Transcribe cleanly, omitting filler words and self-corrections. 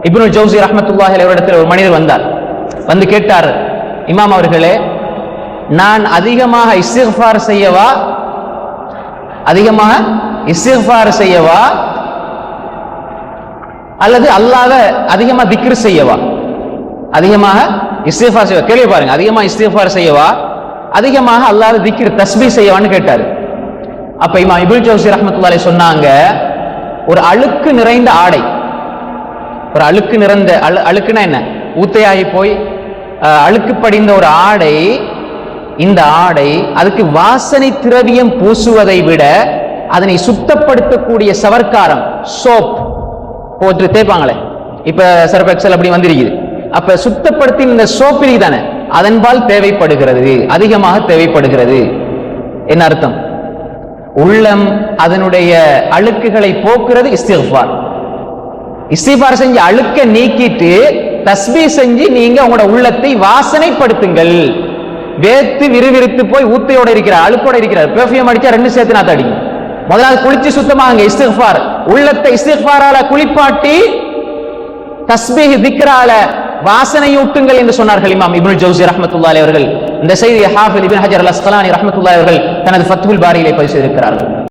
இப்னுல் ஜௌஸி ரஹ்மத்துல்லாஹி அலைஹி அவரிடத்தில் ஒரு மனிதர் வந்தார். வந்து கேட்டார், இமாம் அவர்களே, நான் அதிகமாக இஸ்திக்ஃபார் செய்யவா அல்லது அல்லாஹ்வை அதிகமாக திக்ர் செய்யவா? அதிகமாக இஸ்திக்ஃபார் செய்யவா? கேள்வி பாருங்க, அதிகமாக இஸ்திக்ஃபார் செய்யவா, அதிகமாக அல்லாஹ்வை திக்ர் தஸ்பீஹ் செய்யவான்னு கேட்டாரு. அப்ப இமாம் இப்னுல் ஜௌஸி ரஹ்மத்துல்லாஹி அலைஹி சொன்னாங்க, ஒரு அழுக்கு நிறைந்த ஆடை, ஒரு அழுக்கு நிறைந்த அழுக்குனா என்ன, ஊத்தையாகி போய் அழுக்கு படிந்த ஒரு ஆடை, இந்த ஆடை அதுக்கு வாசனை திரவியம் பூசுவதை விட அதனை சுத்தப்படுத்தக்கூடிய சவர்க்காரம், சோப் போட்டு தேய்ப்பாங்களே, இப்ப சர்ஃபெக்சல் அப்படி வந்திருக்குது. அப்ப சுத்தப்படுத்தி இந்த சோப்பிலி தானே அதன்பால் தேவைப்படுகிறது, அதிகமாக தேவைப்படுகிறது. என்ன அர்த்தம்? உள்ளம் அதனுடைய அழுக்குகளை போக்குறது இஸ்திக்ஃபார். இஸ்திக்ஃபார் செஞ்சு அழுக்க நீக்கிட்டு தஸ்பீஹ் செஞ்சு நீங்க உங்களோட உள்ளத்தை வாசனைப்படுத்துங்கள். வேத்து விறுவிறுத்து போய் ஊத்தையோட இருக்கிறார், அழுக்கோட இருக்கிறார், பெர்ஃபியூம் அடிச்சா ரெண்டு சேர்த்து நாத்த அடிக்கும். முதலாவது குளிச்சு சுத்தமாங்க இஸ்திக்ஃபார், உள்ளத்தை இஸ்திக்ஃபாரால குளிப்பாட்டி தஸ்பீஹ் திக்ரால வாசனையூட்டுங்கள் என்று சொன்னார்கள் இமாம் இப்னுல் ஜௌஸி ரஹ்மத்துல்லாஹி அலைஹி அவர்கள். இந்த செய்தியை ஹாஃபிஸ் இப்னு ஹஜர் அல் அஸ்கலானி ரஹ்மத்துல்லாஹி அவர்கள் தனது ஃபத்ஹுல் பாரியிலே பதிவு செய்திருக்கிறார்கள்.